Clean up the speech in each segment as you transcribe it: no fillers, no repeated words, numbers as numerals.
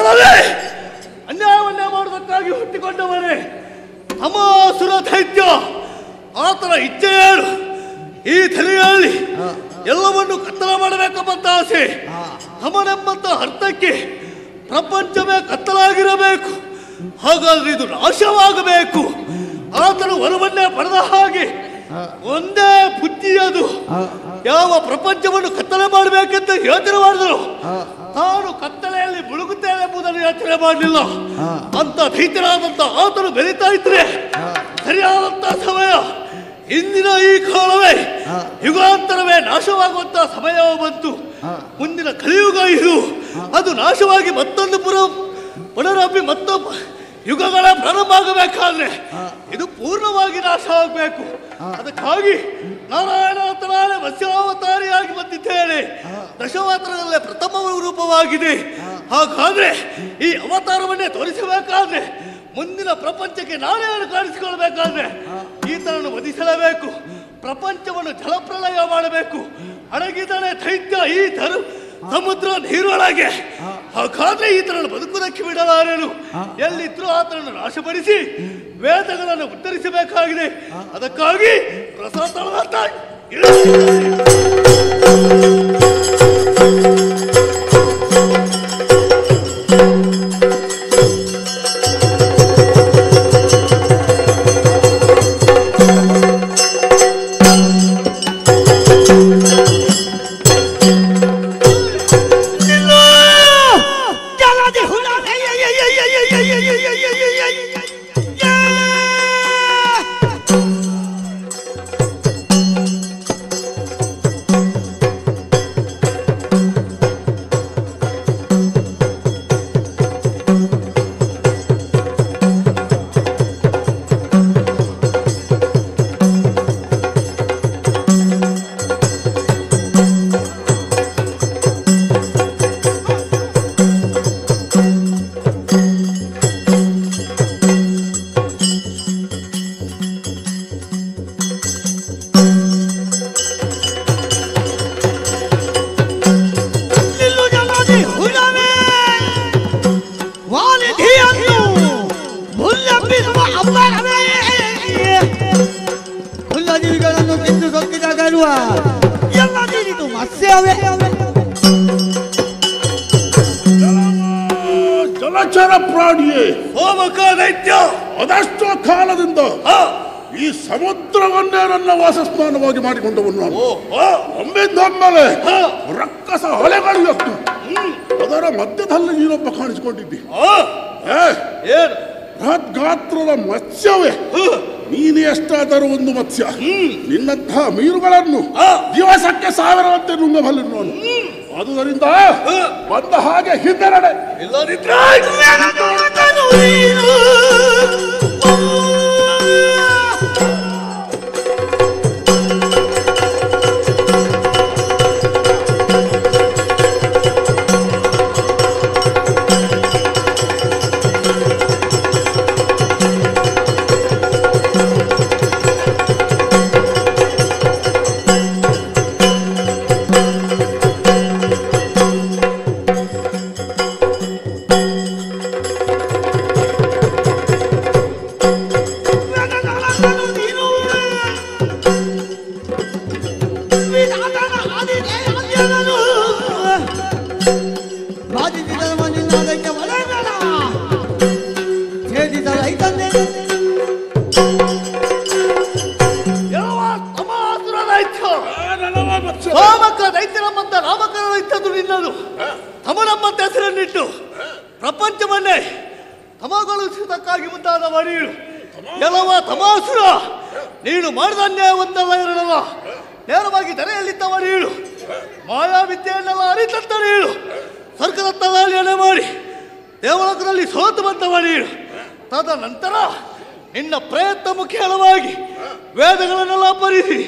ಮೊದಲನೇ ಅನ್ಯಾಯವನ್ನೇ ಮಾಡುವುದಕ್ಕಾಗಿ ಹುಟ್ಟಿಕೊಂಡವನೇ ಅಮಾಸುರ ದೈತ್ಯ. ಆತನ ಇಚ್ಛೆ ಏನು? ಈ ತಲೆಯಲ್ಲಿ ಎಲ್ಲವನ್ನು ಕತ್ತಲ ಮಾಡಬೇಕೆಂಬಂತ ಆಸೆ. ಅವನೆಂಬಂತ ಅರ್ಥಕ್ಕೆ ಪ್ರಪಂಚವೇ ಕತ್ತಲಾಗಿರಬೇಕು. ಹಾಗಾದ್ರೆ ಇದು ನಾಶವಾಗಬೇಕು. ಆತನು ವರವನ್ನೇ ಪಡೆದ ಹಾಗೆ ಒಂದೇ ಬುದ್ಧಿಯದು. ಯಾವ ಪ್ರಪಂಚವನ್ನು ಕತ್ತಲೆ ಮಾಡಬೇಕೆಂದು ಯೋಚನೆ ಮಾಡಿದರು, ತಾನು ಕತ್ತಲೆಯಲ್ಲಿ ಮುಳುಗುತ್ತೇನೆ ಎಂಬುದನ್ನು ಯೋಚನೆ ಮಾಡಲಿಲ್ಲ. ಅಂತ ದೈತ್ಯರಾದಂತ ಆತನು ಬೆಳೀತಾ ಇದ್ರೆ ಸರಿಯಾದಂತ ಸಮಯ. ಇಂದಿನ ಈ ಕಾಲವೇ ಯುಗಾಂತರವೇ ನಾಶವಾಗುವಂತ ಸಮಯ ಬಂತು. ಮುಂದಿನ ಕಲಿಯುಗ ಇದು. ಅದು ನಾಶವಾಗಿ ಮತ್ತೊಂದು ಪುನರಪಿ ಮತ್ತೊಬ್ಬ ಯುಗಗಳ ಪ್ರಾರಂಭ ಆಗಬೇಕಾದ್ರೆ ಇದು ಪೂರ್ಣವಾಗಿ ನಾಶ ಆಗಬೇಕು. ಅದಕ್ಕಾಗಿ ನಾರಾಯಣಾವತಾರ ಮತ್ಸ್ಯಾವತಾರಿಯಾಗಿ ಬಂದಿದ್ದೇನೆ. ದಶಾವತಾರದಲ್ಲೇ ಪ್ರಥಮ ರೂಪವಾಗಿದೆ. ಹಾಗಾದ್ರೆ ಈ ಅವತಾರವನ್ನೇ ತೋರಿಸಬೇಕಾದ್ರೆ ಮುಂದಿನ ಪ್ರಪಂಚಕ್ಕೆ ನಾನೇ ಕಾಣಿಸಿಕೊಳ್ಬೇಕಾದ್ರೆ ಈತನನ್ನು ವಧಿಸಲೇಬೇಕು. ಪ್ರಪಂಚವನ್ನು ಜಲಪ್ರಳಯ ಮಾಡಬೇಕು. ಅಡಗಿದ್ದಾನೆ ದೈತ್ಯ ಈ ಸಮುದ್ರ ನೀರೊಳಗೆ. ಹಾಗಾದ್ರೆ ಈತನನ್ನು ಬದುಕುವುದಕ್ಕೆ ಬಿಡಲಾರೇನು. ಎಲ್ಲಿದ್ರು ಆತನನ್ನು ನಾಶಪಡಿಸಿ ವೇದಗಳನ್ನು ಉತ್ತರಿಸಬೇಕಾಗಿದೆ. ಅದಕ್ಕಾಗಿ ಪ್ರಸಾದ ಜಲಚರ ಪ್ರಾಣಿಯೇ ಹೋಮಕ ದೈತ್ಯ, ಅದೆಷ್ಟೋ ಕಾಲದಿಂದ ಈ ಸಮುದ್ರವನ್ನೇ ನನ್ನ ವಾಸಸ್ಥಾನವಾಗಿ ಮಾಡಿಕೊಂಡವನು. ಒಮ್ಮಿಂದೊಮ್ಮೆಲೆ ರಕ್ಕಸ ಹೊಲೆಗಳು ಎತ್ತು ಅದರ ಮಧ್ಯದಲ್ಲಿ ನೀನೊಬ್ಬ ಕಾಣಿಸಿಕೊಂಡಿದ್ದಿ. ಬೃಹದ್ಗಾತ್ರದ ಮತ್ಸ್ಯವೇ, ನೀನು ಎಷ್ಟಾದರೂ ಒಂದು ಮತ್ಸ್ಯ. ನಿನ್ನಂತಹ ಮೀನುಗಳನ್ನು ದಿವಸಕ್ಕೆ 1000 ನುಂಗಬಲ್ಲೆ ನಾನು. ಆದುದರಿಂದ ಬಂದ ಹಾಗೆ ಹಿಂದೆ ನಡೆ. ಇಲ್ಲದಿದ್ರೆ ದೈತ್ಯನಮ್ಮಂತ ನಾಮಕರಣ ಇದ್ದದ್ದು ನಿನ್ನದು. ತಮನಮ್ಮಂತ ಹೆಸರನ್ನಿಟ್ಟು ಪ್ರಪಂಚವನ್ನೇ ತಮಗೊಳಿಸುವುದಕ್ಕಾಗಿ ಮುಂದಾದ ನೀನು ಎಲ್ಲವ ತಮಾಸುರ. ನೀನು ಮಾಡಿದ ಅನ್ಯಾಯವೊಂದಲ್ಲ ಎರಡಲ್ಲ, ನೇರವಾಗಿ ಧರೆಯಲ್ಲಿದ್ದವ ನೀನು. ಮಾಯಾವಿದ್ಯೆಯನ್ನೆಲ್ಲ ಅರಿತಂತ ನೀನು ಸ್ವರ್ಗದತ್ತ ದಾಳಿಯನ್ನೇ ಮಾಡಿ ದೇವಲೋಕದಲ್ಲಿ ಸೋತು ಬಂದವ ನೀನು. ತದನಂತರ ನಿನ್ನ ಪ್ರಯತ್ನ ಮುಖ್ಯವಾಗಿ ವೇದಗಳನ್ನೆಲ್ಲ ಅಪರಿಸಿ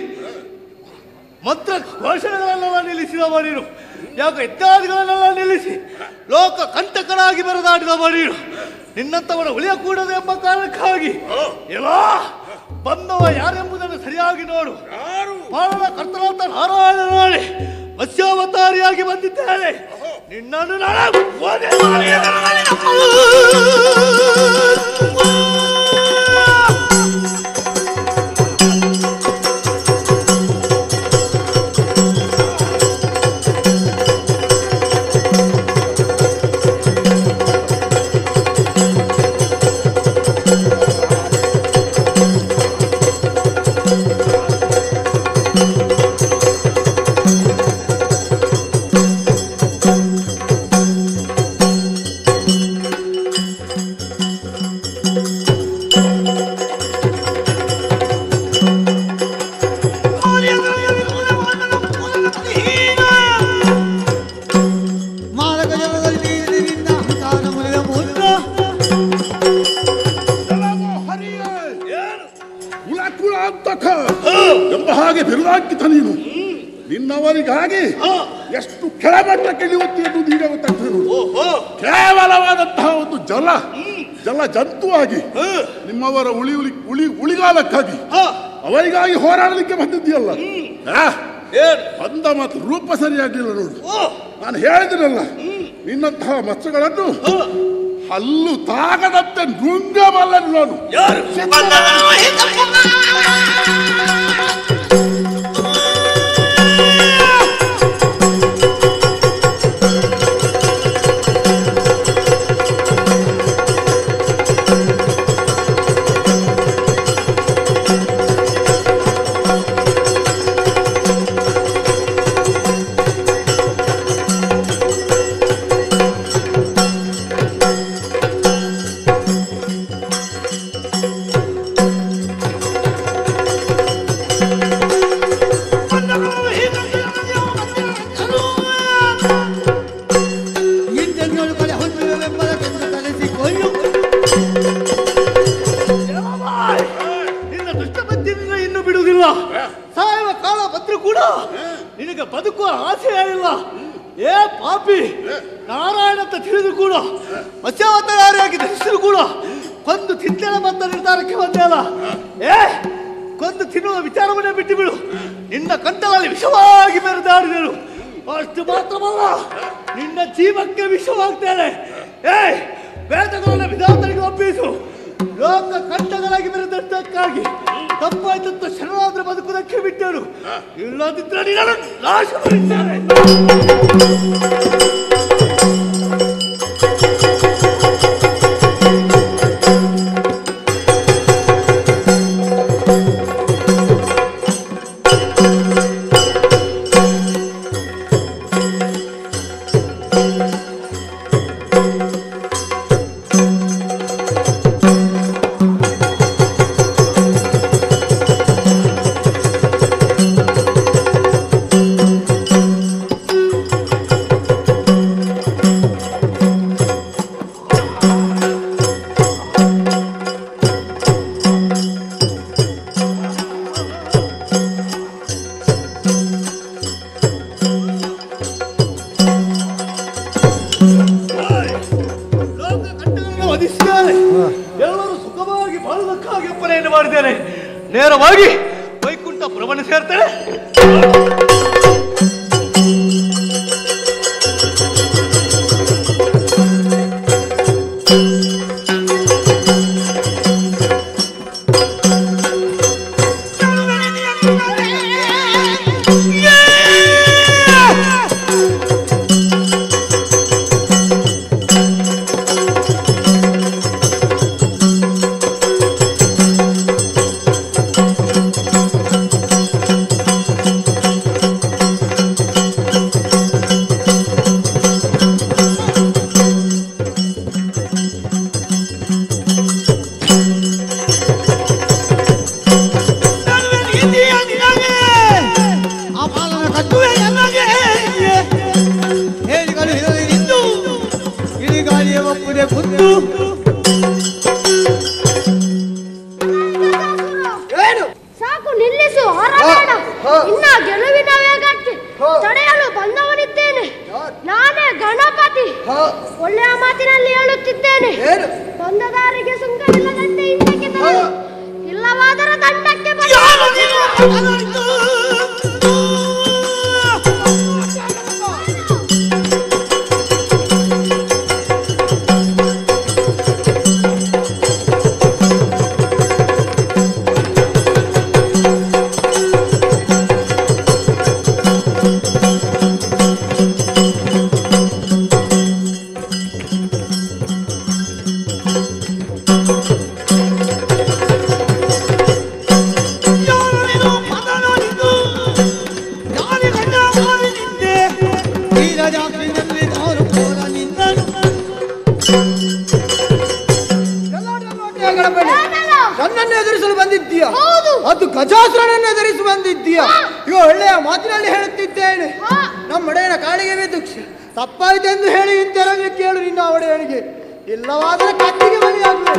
ಮಂತ್ರ ಘೋಷಣೆಗಳನ್ನೆಲ್ಲ ನಿಲ್ಲಿಸಿದವ ನೀನು. ಯಾಕೆ ಇತ್ಯಾದಿಗಳನ್ನೆಲ್ಲ ನಿಲ್ಲಿಸಿ ಲೋಕ ಕಂಟಕನಾಗಿ ಬೆರೆದಾಡಿದವ ನೀನು. ನಿನ್ನಂತವನ ಉಳಿಯ ಕೂಡದು ಎಂಬ ಕಾರಣಕ್ಕಾಗಿ ಎಲ್ಲ ಬಂದವ ಯಾರೆಂಬುದನ್ನು ಸರಿಯಾಗಿ ನೋಡು. ಪಾಲನ ಕರ್ತನಾದ ನಾರಾಯಣ ನಾಳೆ ಮತ್ಸ್ಯಾವತಾರಿಯಾಗಿ ಬಂದಿದ್ದೇನೆ. ನಿನ್ನನ್ನು ನಾನು ಎಂಬ ಹಾಗೆ ಬಿರುದಾಕಿತ ನೀನು. ನಿನ್ನವರಿಗಾಗಿ ಎಷ್ಟು ಕೆಳಮಟ್ಟಕ್ಕೆ ಇಳಿಯುತ್ತೆ ಎನ್ನುವುದು ಈಗ ಗೊತ್ತಾಗ್ತದೆ ನೋಡು. ಕೇವಲವಾದಂತಹ ಒಂದು ಜಲ ಜಂತುವಾಗಿ ನಿಮ್ಮವರ ಉಳಿಗಾಲಕ್ಕಾಗಿ ಅವರಿಗಾಗಿ ಹೋರಾಡಲಿಕ್ಕೆ ಬಂದಿದ್ದೀಯಲ್ಲ. ಬಂದ ಮತ್ತು ರೂಪ ಸರಿಯಾಗಿಲ್ಲ ನೋಡು. ನಾನು ಹೇಳಿದಿರಲ್ಲ, ನಿನ್ನಂತಹ ಮತ್ಸ್ಯಗಳನ್ನು ಹಲ್ಲು ತಾಗದಂತೆ ನುಂಗಬಲ್ಲನು ನಾನು. ಸಾಯುವ ಕಾಲ ಬಂದ್ರು ಕೂಡ ನಿನಗೆ ಬದುಕುವ ಆಸೆ ಇಲ್ಲ. ಏ ಪಾಪಿ, ನಾರಾಯಣ ಅಂತ ತಿಳಿದು ಕೂಡ ಮತ್ಸ್ಯಾವತಾರಿಯಾಗಿ ಧರಿಸಿದ್ರು ಕೂಡ ಕೊಂದು ತಿನ್ನಲ ಬಂದ ನಿರ್ಧಾರಕ್ಕೆ ಬಂದಲ್ಲ. ಕೊಂದು ತಿನ್ನುವ ವಿಚಾರವನ್ನೇ ಬಿಟ್ಟು ಬಿಡು. ನಿನ್ನ ಕಂಠದಲ್ಲಿ ವಿಷವಾಗಿ ಮೆರೆದಾಡಿದಳು. ಅಷ್ಟು ಮಾತ್ರವಲ್ಲ, ನಿನ್ನ ಜೀವಕ್ಕೆ ವಿಷವಾಗ್ತೇನೆ. ವೇದಗಳನ್ನು ವಿಧಾನಗಳಿಗೆ ಒಪ್ಪಿಸು. ಲೋಕ ಕಂಠಗಳಾಗಿ ಮೆರೆದಕ್ಕಾಗಿ ತಪ್ಪಾಯ್ತಂತ ಶರಣಾದ್ರೆ ಬದುಕುವುದಕ್ಕೆ ಬಿಟ್ಟರು. ಇಲ್ಲದಿದ್ದರೆ ನಿನ್ನನ್ನು ನಾಶ ಮಾಡಿದ್ದಾರೆ. ಎಲ್ಲರೂ ಸುಖವಾಗಿ ಬಾಳುವುದಕ್ಕಾಗಿ ಅಪ್ಪಣೆಯನ್ನು ಮಾಡಿದ್ದೇನೆ. ನೇರವಾಗಿ ವೈಕುಂಠ ಭ್ರಮಣ ಸೇರ್ತೇನೆ. ಸಾಕು, ನಿಲ್ಲಿಸು, ಹೊರಬೇಡ. ಇನ್ನ ಗೆಲುವಿನ ವೇಗಕ್ಕೆ ತಡೆಯಲು ಬಂದವನಿದ್ದೇನೆ. ನಾನೇ ಗಣಪತಿ. ಒಳ್ಳೆಯ ಮಾತಿನಲ್ಲಿ ಹೇಳುತ್ತಿದ್ದೇನೆ. ಬಂದ ದಾರಿಗೆ ಸುಂಕವಿಲ್ಲದಂತೆ ಹಿಂದಕ್ಕೆ ತರಲು, ಇಲ್ಲವಾದರೆ ದಂಡಕ್ಕೆ ಬನ್ನಿ. ಅದು ಗಜಾಸುರನನ್ನು ಎದುರಿಸಿ ಬಂದಿದ್ದೀಯಾ? ಈಗ ಒಳ್ಳೆಯ ಮಾತಿನಲ್ಲಿ ಹೇಳುತ್ತಿದ್ದೇನೆ. ನಮ್ಮ ಒಡೆಯನ ಕಾಳಿಗೆ ಬಿದ್ದು ತಪ್ಪಾಯಿತು ಎಂದು ಹೇಳಿ ಹಿಂತಿರುಗಿ ಕೇಳು ನಿನ್ನ ಒಡೆಯನಿಗೆ. ಇಲ್ಲವಾದರೆ ಕತ್ತಿಗೆ ಬಲಿಯಾಗುವುದು.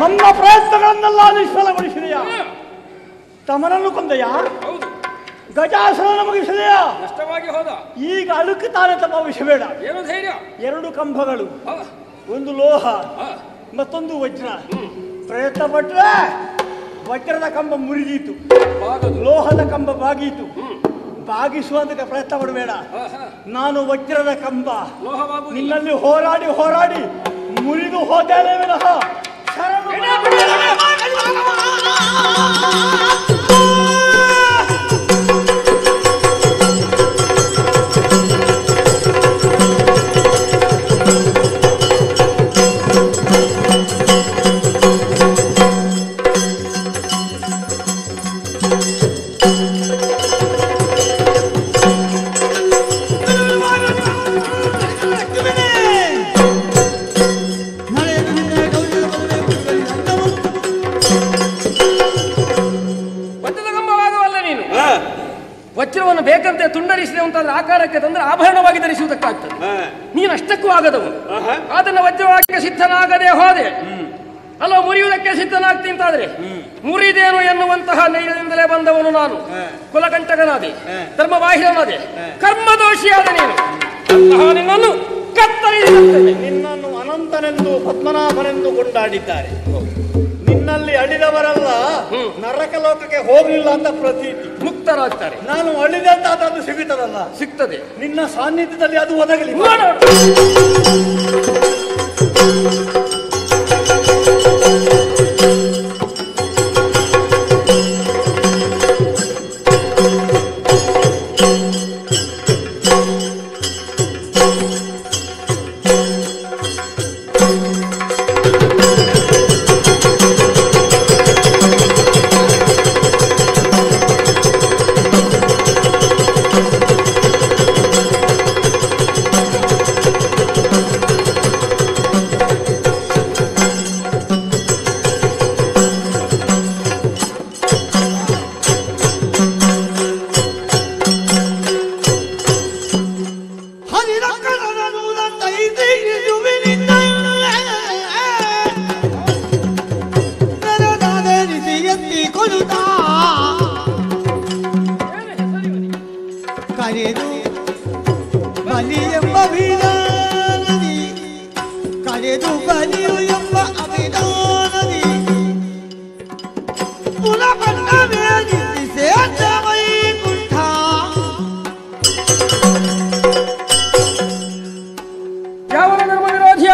ನನ್ನ ಪ್ರಯತ್ನಗಳನ್ನೆಲ್ಲ ನಿಷ್ಫಲಗೊಳಿಸಿದೆಯಾ? ತಮನನ್ನು ಕೊಂದೆಯ? ಗಜಾಸುರನ ಮುಗಿಸಿದೆಯ? ನಷ್ಟವಾಗಿ ಹೋದ. ಈಗ ಅಳುಕುತ್ತಾನೆ ತಮ್ಮ ವಿಷಬೇಡ. ಏನು ಧೈರ್ಯ? 2 ಕಂಬಗಳು, ಒಂದು ಲೋಹ ಮತ್ತೊಂದು ವಜ್ರ. ಪ್ರಯತ್ನ ಪಟ್ರೆ ವಜ್ರದ ಕಂಬ ಮುರಿದೀತು, ಲೋಹದ ಕಂಬ ಬಾಗೀತು. ಬಾಗಿಸುವಂತ ಪ್ರಯತ್ನ ಪಡಬೇಡ. ನಾನು ವಜ್ರದ ಕಂಬ ನಿನ್ನಲ್ಲಿ ಹೋರಾಡಿ ಹೋರಾಡಿ ಮುರಿದು ಹೋದೇನೆ ವಿನಃ ಶರಣು ವಜ್ರವನ್ನು ಬೇಕಂತೆ ತುಂಡರಿಸಿದೆ ಅಂತಾದ್ರೆ ಆಕಾರಕ್ಕೆ ತಂದ್ರೆ ಆಭರಣವಾಗಿ ಧರಿಸುವುದಕ್ಕಾಗ್ತದೆ. ನೀನು ಅಷ್ಟಕ್ಕೂ ಆಗದವು. ಅದನ್ನ ವಜ್ರವಾಗಿ ಸಿದ್ಧನಾಗದೆ ಹೋದೆ ಅಲ್ಲ, ಮುರಿಯುವುದಕ್ಕೆ ಸಿದ್ಧನಾಗ್ತಿ ಅಂತಾದ್ರೆ ಮುರಿದೇನು ಎನ್ನುವಂತಹ ನೈರ್ಯದಿಂದಲೇ ಬಂದವನು ನಾನು. ಕುಲಕಂಟಕನಾದೆ, ಧರ್ಮಬಾಹಿರನಾದೆ, ಕರ್ಮದೋಷಿಯಾದ ನೀನು. ಅಂತಹ ನಿನ್ನನ್ನು ಕತ್ತರಿಸುತ್ತೇನೆ. ನಿನ್ನನ್ನು ಅನಂತನೆಂದು ಪದ್ಮನಾಭನೆಂದು ಕೊಂಡಾಡಿದ್ದಾರೆ. ನಿನ್ನಲ್ಲಿ ಅಳಿದವರೆಲ್ಲ ನರಕ ಲೋಕಕ್ಕೆ ಹೋಗಲಿಲ್ಲ ಅಂತ ಪ್ರತೀತಿ, ಮುಕ್ತರಾಗ್ತಾರೆ. ನಾನು ಅಳಿದೆ ಅಂತ ಅದನ್ನು ಸಿಗುತ್ತದಲ್ಲ, ಸಿಗ್ತದೆ. ನಿನ್ನ ಸಾನ್ನಿಧ್ಯದಲ್ಲಿ ಅದು ಒದಗಲಿ.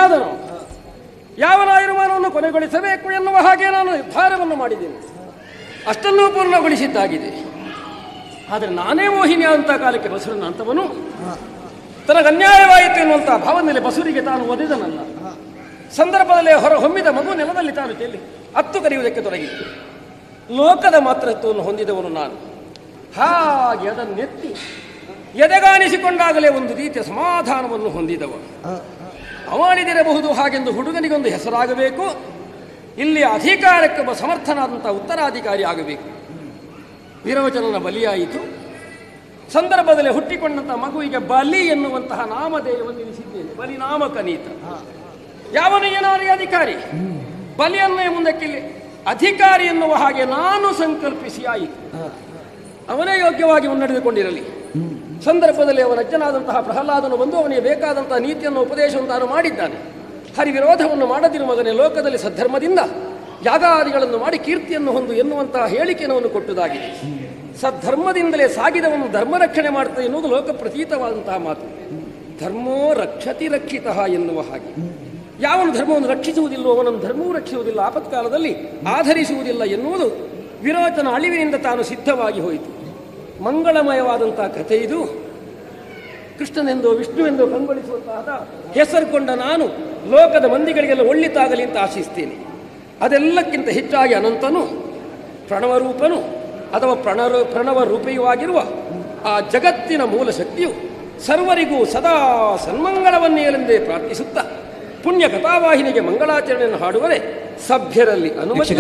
ಮುಂದಾದನು. ಯಾವ ಆಯುರ್ಮಾನವನ್ನು ಕೊನೆಗೊಳಿಸಬೇಕು ಎನ್ನುವ ಹಾಗೆ ನಾನು ನಿರ್ಧಾರವನ್ನು ಮಾಡಿದ್ದೇನೆ. ಅಷ್ಟನ್ನೂ ಪೂರ್ಣಗೊಳಿಸಿದ್ದಾಗಿದೆ. ಆದರೆ ನಾನೇ ಮೋಹಿನಿ ಅಂತ ಕಾಲಕ್ಕೆ ಬಸುರನ ಅಂತವನು ತನಗೆ ಅನ್ಯಾಯವಾಯಿತು ಎನ್ನುವಂಥ ಭಾವನೆಯಲ್ಲಿ ಬಸುರಿಗೆ ತಾನು ಒದೆದನಲ್ಲ. ಸಂದರ್ಭದಲ್ಲೇ ಹೊರಹೊಮ್ಮಿದ ಮಗು ನೆಲದಲ್ಲಿ ತಾನು ಚೆಲ್ಲಿ ಅತ್ತು ಕರೆಯುವುದಕ್ಕೆ ತೊಡಗಿತ್ತು. ಲೋಕದ ಮಾತೃತ್ವವನ್ನು ಹೊಂದಿದವನು ನಾನು. ಹಾಗೆ ಅದನ್ನೆತ್ತಿ ಎದೆಗಾಣಿಸಿಕೊಂಡಾಗಲೇ ಒಂದು ರೀತಿಯ ಸಮಾಧಾನವನ್ನು ಹೊಂದಿದವ. ಅವನಿದಿರಬಹುದು ಹಾಗೆಂದು ಹುಡುಗನಿಗೊಂದು ಹೆಸರಾಗಬೇಕು. ಇಲ್ಲಿ ಅಧಿಕಾರಕ್ಕೆ ಒಬ್ಬ ಸಮರ್ಥನಾದಂಥ ಉತ್ತರಾಧಿಕಾರಿ ಆಗಬೇಕು. ವಿರೋಚನನ ಬಲಿಯಾಯಿತು. ಸಂದರ್ಭದಲ್ಲಿ ಹುಟ್ಟಿಕೊಂಡಂಥ ಮಗುವಿಗೆ ಬಲಿ ಎನ್ನುವಂತಹ ನಾಮಧೇಯವನ್ನು ಇರಿಸಿದ್ದೇನೆ. ಬಲಿ ನಾಮಕನೀತ. ಯಾವನು ಏನಾದರೂ ಅಧಿಕಾರಿ, ಬಲಿಯನ್ನೇ ಮುಂದಕ್ಕಿಲ್ಲಿ ಅಧಿಕಾರಿ ಎನ್ನುವ ಹಾಗೆ ನಾನು ಸಂಕಲ್ಪಿಸಿ ಆಯಿತು. ಅವನೇ ಯೋಗ್ಯವಾಗಿ ಮುನ್ನಡೆದುಕೊಂಡಿರಲಿ. ಸಂದರ್ಭದಲ್ಲಿ ಅವನ ಅಜ್ಜನಾದಂತಹ ಪ್ರಹ್ಲಾದನು ಬಂದು ಅವನಿಗೆ ಬೇಕಾದಂತಹ ನೀತಿಯನ್ನು ಉಪದೇಶವನ್ನು ತಾನು ಮಾಡಿದ್ದಾನೆ. ಹರಿವಿರೋಧವನ್ನು ಮಾಡದಿರು ಮಗನೇ, ಲೋಕದಲ್ಲಿ ಸದ್ಧರ್ಮದಿಂದ ಯಾಗಾದಿಗಳನ್ನು ಮಾಡಿ ಕೀರ್ತಿಯನ್ನು ಹೊಂದು ಎನ್ನುವಂತಹ ಹೇಳಿಕೆಯನ್ನು ಕೊಟ್ಟುದಾಗಿದೆ. ಸದ್ಧರ್ಮದಿಂದಲೇ ಸಾಗಿದವನು ಧರ್ಮ ರಕ್ಷಣೆ ಮಾಡ್ತದೆ ಎನ್ನುವುದು ಲೋಕ ಪ್ರತೀತವಾದಂತಹ ಮಾತು. ಧರ್ಮೋ ರಕ್ಷತಿ ರಕ್ಷಿತ ಎನ್ನುವ ಹಾಗೆ ಯಾವನು ಧರ್ಮವನ್ನು ರಕ್ಷಿಸುವುದಿಲ್ಲೋ ಅವನನ್ನು ಧರ್ಮವೂ ರಕ್ಷಿಸುವುದಿಲ್ಲ, ಆಪತ್ಕಾಲದಲ್ಲಿ ಆಧರಿಸುವುದಿಲ್ಲ ಎನ್ನುವುದು ವಿರೋಚನ ಅಳಿವಿನಿಂದ ತಾನು ಸಿದ್ಧವಾಗಿ ಹೋಯಿತು. ಮಂಗಳಮಯವಾದಂತಹ ಕಥೆ ಇದು. ಕೃಷ್ಣನೆಂದೋ ವಿಷ್ಣುವೆಂದೋ ಕಂಗೊಳಿಸುವಂತಹ ಹೆಸರುಕೊಂಡ ನಾನು ಲೋಕದ ಮಂದಿಗಳಿಗೆಲ್ಲ ಒಳ್ಳಿತಾಗಲಿ ಅಂತ ಆಶಿಸ್ತೇನೆ. ಅದೆಲ್ಲಕ್ಕಿಂತ ಹೆಚ್ಚಾಗಿ ಅನಂತನು, ಪ್ರಣವರೂಪನು ಅಥವಾ ಪ್ರಣವ ರೂಪಿಯೂ ಆಗಿರುವ ಆ ಜಗತ್ತಿನ ಮೂಲ ಶಕ್ತಿಯು ಸರ್ವರಿಗೂ ಸದಾ ಸನ್ಮಂಗಳವನ್ನೇಲೆಂದೇ ಪ್ರಾರ್ಥಿಸುತ್ತಾ ಪುಣ್ಯ ಕಥಾವಾಹಿನಿಗೆ ಮಂಗಳಾಚರಣೆಯನ್ನು ಹಾಡುವರೆ ಸಭ್ಯರಲ್ಲಿ ಅನುಮತಿ.